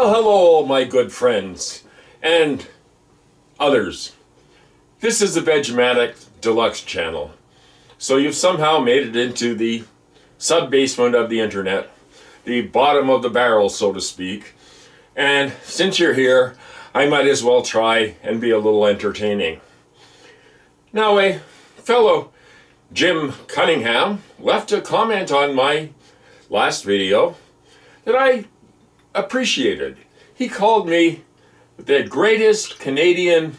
Well, hello, my good friends and others. This is the Vegematic Deluxe channel. So you've somehow made it into the sub-basement of the internet, the bottom of the barrel, so to speak. And since you're here, I might as well try and be a little entertaining. Now, a fellow Jim Cunningham left a comment on my last video that I appreciated. He called me the greatest Canadian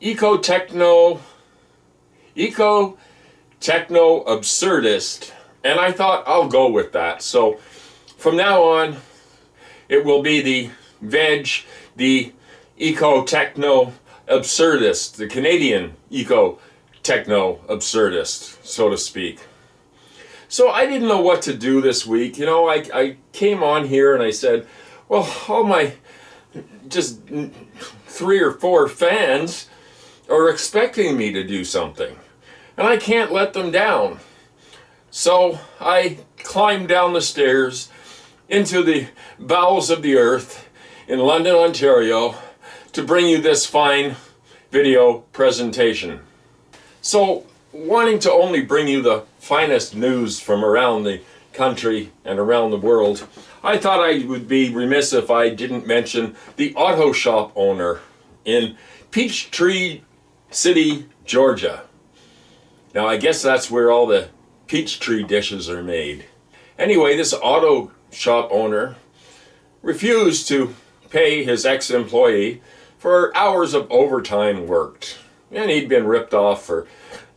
eco-techno absurdist, and I thought I'll go with that. So from now on, it will be the eco-techno absurdist, the Canadian eco-techno absurdist, so to speak. So I didn't know what to do this week. You know, I came on here and I said, well, all my just 3 or 4 fans are expecting me to do something, and I can't let them down. So I climbed down the stairs into the bowels of the earth in London, Ontario, to bring you this fine video presentation. So, wanting to only bring you the finest news from around the country and around the world, I thought I would be remiss if I didn't mention the auto shop owner in Peachtree City, Georgia. Now, I guess that's where all the Peachtree dishes are made. Anyway, this auto shop owner refused to pay his ex-employee for hours of overtime worked, and he'd been ripped off for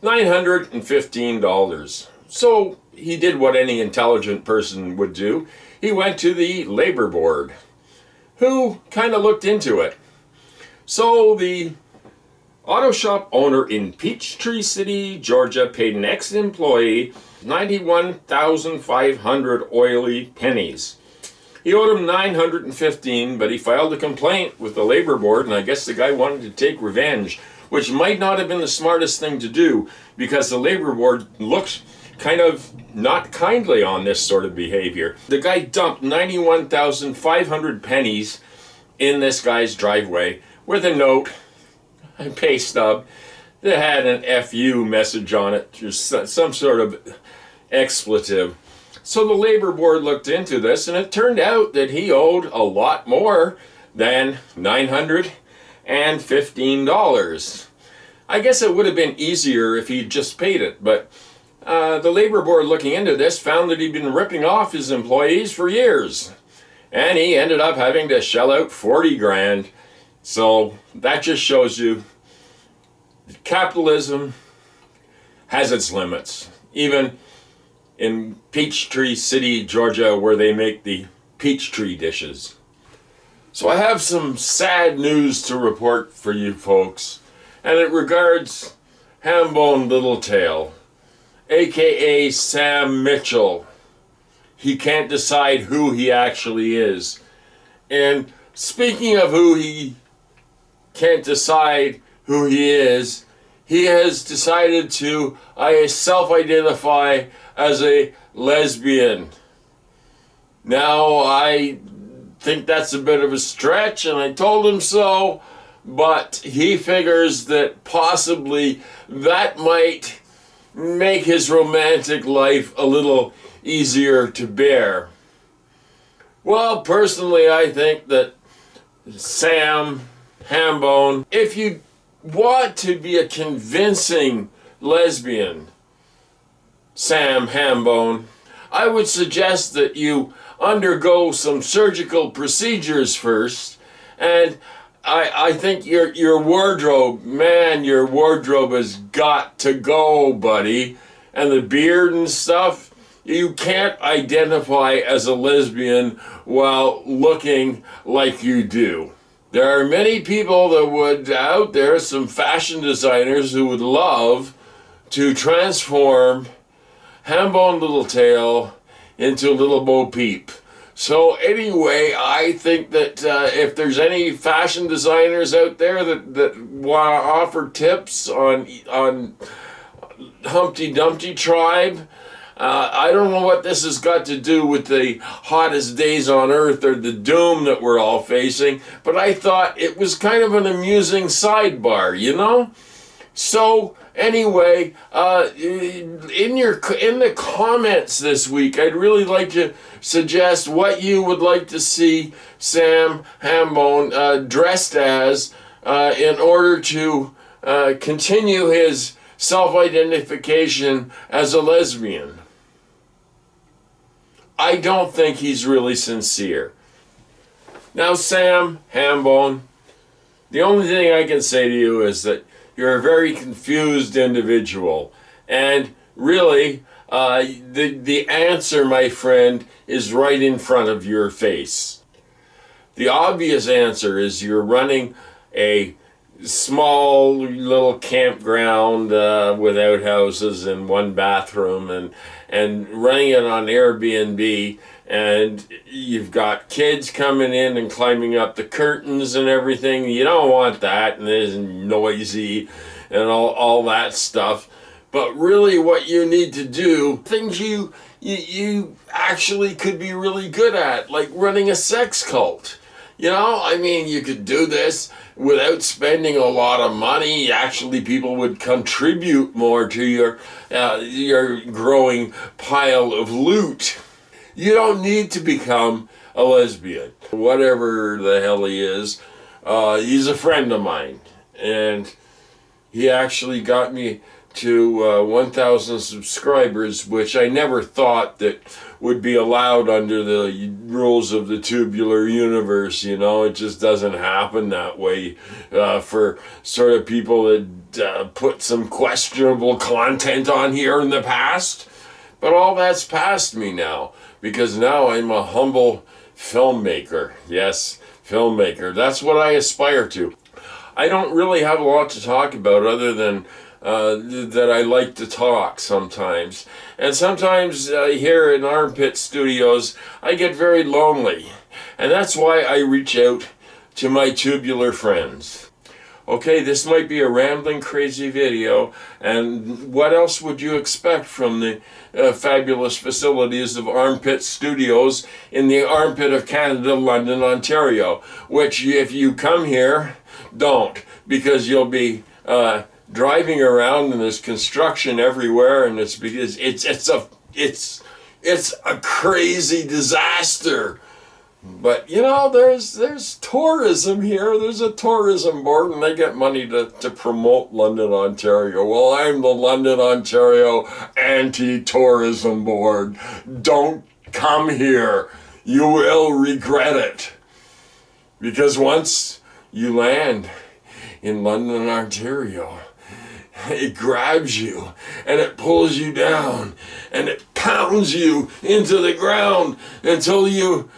$915. So he did what any intelligent person would do. He went to the labor board, who kind of looked into it. So the auto shop owner in Peachtree City, Georgia, paid an ex-employee 91,500 oily pennies. He owed him 915, but he filed a complaint with the labor board, and I guess the guy wanted to take revenge, which might not have been the smartest thing to do, because the labor board looked kind of not kindly on this sort of behavior. The guy dumped 91,500 pennies in this guy's driveway with a note, a pay stub, that had an FU message on it, just some sort of expletive. So the labor board looked into this, and it turned out that he owed a lot more than $915. I guess it would have been easier if he'd just paid it, but the labor board looking into this found that he'd been ripping off his employees for years, and he ended up having to shell out 40 grand. So that just shows you that capitalism has its limits, even in Peachtree City, Georgia, where they make the Peachtree dishes. So I have some sad news to report for you folks, and it regards Hambone Littletail, aka Sam Mitchell. He can't decide who he actually is. And speaking of who he can't decide who he is, he has decided to self-identify as a lesbian. Now, I think that's a bit of a stretch, and I told him so, but he figures that possibly that might make his romantic life a little easier to bear. Well, personally, I think that Sam Hambone, if you want to be a convincing lesbian, Sam Hambone, I would suggest that you undergo some surgical procedures first, and I think your wardrobe, man, your wardrobe has got to go, buddy. And the beard and stuff, you can't identify as a lesbian while looking like you do. There are many people that would, out there, some fashion designers who would love to transform Hambone Littletail into Little Bo Peep. So anyway, I think that if there's any fashion designers out there that want to offer tips on Humpty Dumpty Tribe, I don't know what this has got to do with the hottest days on earth or the doom that we're all facing, but I thought it was kind of an amusing sidebar, you know? So anyway, in the comments this week, I'd really like to suggest what you would like to see Sam Hambone dressed as in order to continue his self-identification as a lesbian. I don't think he's really sincere. Now, Sam Hambone, the only thing I can say to you is that you're a very confused individual. And really, the answer, my friend, is right in front of your face. The obvious answer is you're running a small little campground with outhouses and one bathroom and running it on Airbnb, and you've got kids coming in and climbing up the curtains and everything. You don't want that, and it's noisy and all that stuff. But really what you need to do, things you actually could be really good at, like running a sex cult. You know, I mean, you could do this without spending a lot of money. Actually, people would contribute more to your growing pile of loot. You don't need to become a lesbian. Whatever the hell he is, he's a friend of mine. And he actually got me to 1,000 subscribers, which I never thought that would be allowed under the rules of the tubular universe. You know, it just doesn't happen that way for sort of people that put some questionable content on here in the past. But all that's past me now, because now I'm a humble filmmaker. Yes, filmmaker. That's what I aspire to. I don't really have a lot to talk about other than that I like to talk sometimes. And sometimes here in Armpit Studios, I get very lonely. And that's why I reach out to my tubular friends. Okay, this might be a rambling, crazy video, and what else would you expect from the fabulous facilities of Armpit Studios in the armpit of Canada, London, Ontario, which if you come here, don't, because you'll be driving around and there's construction everywhere, and it's because it's a crazy disaster. But you know, there's tourism here. There's a tourism board, and they get money to promote London, Ontario. Well, I'm the London, Ontario Anti-Tourism Board. Don't come here. You will regret it. Because once you land in London, Ontario, it grabs you and it pulls you down and it pounds you into the ground until you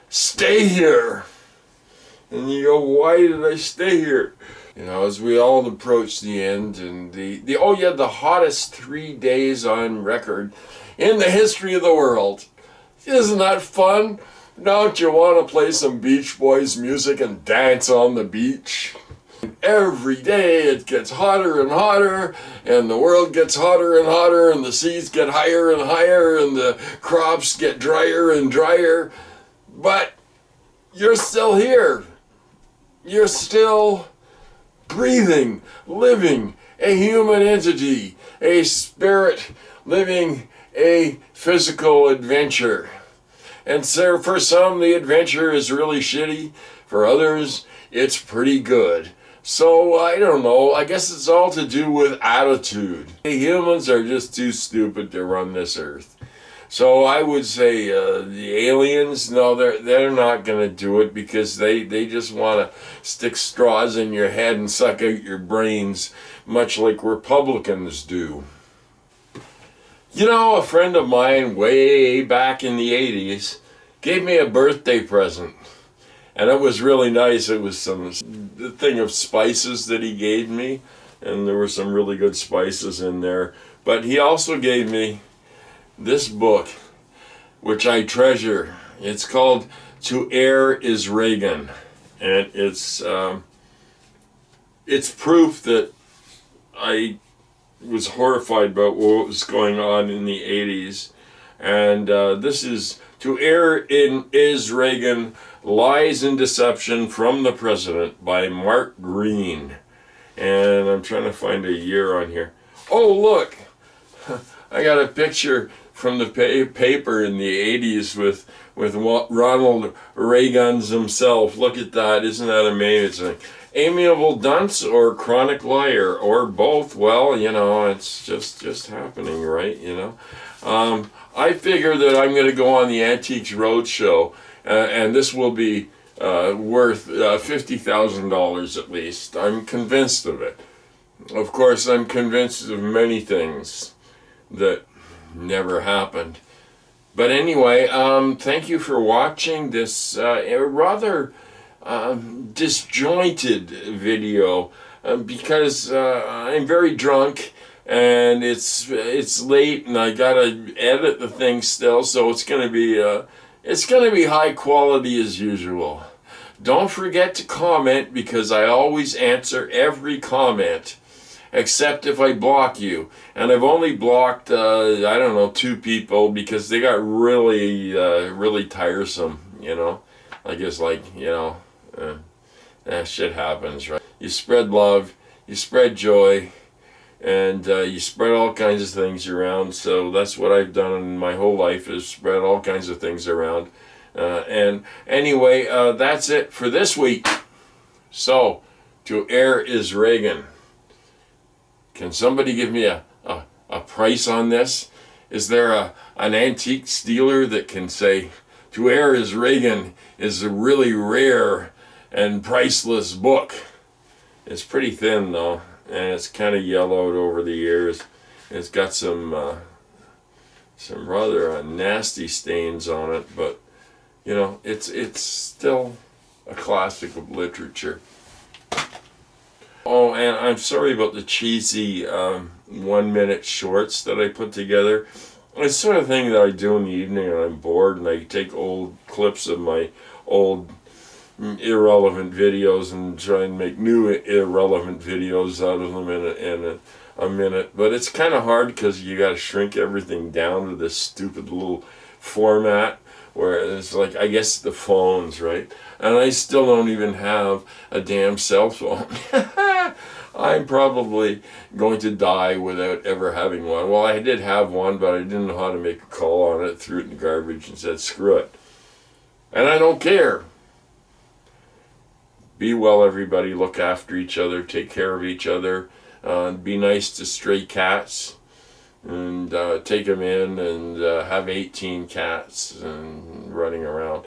stay here. And you go, why did I stay here? You know, as we all approach the end, and the hottest 3 days on record in the history of the world. Isn't that fun? Don't you want to play some Beach Boys music and dance on the beach? Every day it gets hotter and hotter, and the world gets hotter and hotter, and the seas get higher and higher, and the crops get drier and drier. But you're still here. You're still breathing, living, a human entity, a spirit living a physical adventure. And so for some, the adventure is really shitty. For others, it's pretty good. So, I don't know, I guess it's all to do with attitude. Humans are just too stupid to run this earth. So I would say the aliens, no, they're not going to do it, because they just want to stick straws in your head and suck out your brains, much like Republicans do. You know, a friend of mine way back in the 80s gave me a birthday present. And it was really nice. It was some thing of spices that he gave me, and there were some really good spices in there. But he also gave me this book, which I treasure. It's called To Err Is Reagan, and it's proof that I was horrified about what was going on in the 80s. And this is To Err in Is Reagan, Lies and Deception from the President by Mark Green. And I'm trying to find a year on here. Oh, look! I got a picture from the paper in the 80s with Ronald Reagan's himself. Look at that. Isn't that amazing? Amiable dunce or chronic liar or both. Well, you know, it's just happening, right? You know, I figure that I'm going to go on the Antiques Roadshow, and this will be worth $50,000 at least. I'm convinced of it. Of course, I'm convinced of many things that never happened. But anyway, thank you for watching this rather disjointed video because I'm very drunk and it's late and I gotta edit the thing still, so it's gonna be high quality as usual. Don't forget to comment because I always answer every comment, except if I block you. And I've only blocked, I don't know, 2 people because they got really tiresome, you know. I guess, like, you know, that shit happens, right? You spread love, you spread joy, and you spread all kinds of things around. So that's what I've done in my whole life, is spread all kinds of things around. And anyway, that's it for this week. So, To Err is Reagan. Can somebody give me a price on this? Is there an antiques dealer that can say, To Err is Reagan is a really rare and priceless book? It's pretty thin though, and it's kind of yellowed over the years. It's got some rather nasty stains on it, but you know, it's still a classic of literature. Oh, and I'm sorry about the cheesy 1-minute shorts that I put together. It's the sort of thing that I do in the evening when I'm bored, and I take old clips of my old irrelevant videos and try and make new irrelevant videos out of them in a minute. But it's kind of hard because you got to shrink everything down to this stupid little format where it's like, I guess, the phones, right? And I still don't even have a damn cell phone. I'm probably going to die without ever having one. Well, I did have one, but I didn't know how to make a call on it, threw it in the garbage and said, screw it. And I don't care. Be well, everybody. Look after each other. Take care of each other. Be nice to stray cats. And take them in and have 18 cats and running around.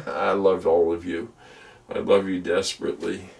I love all of you. I love you desperately.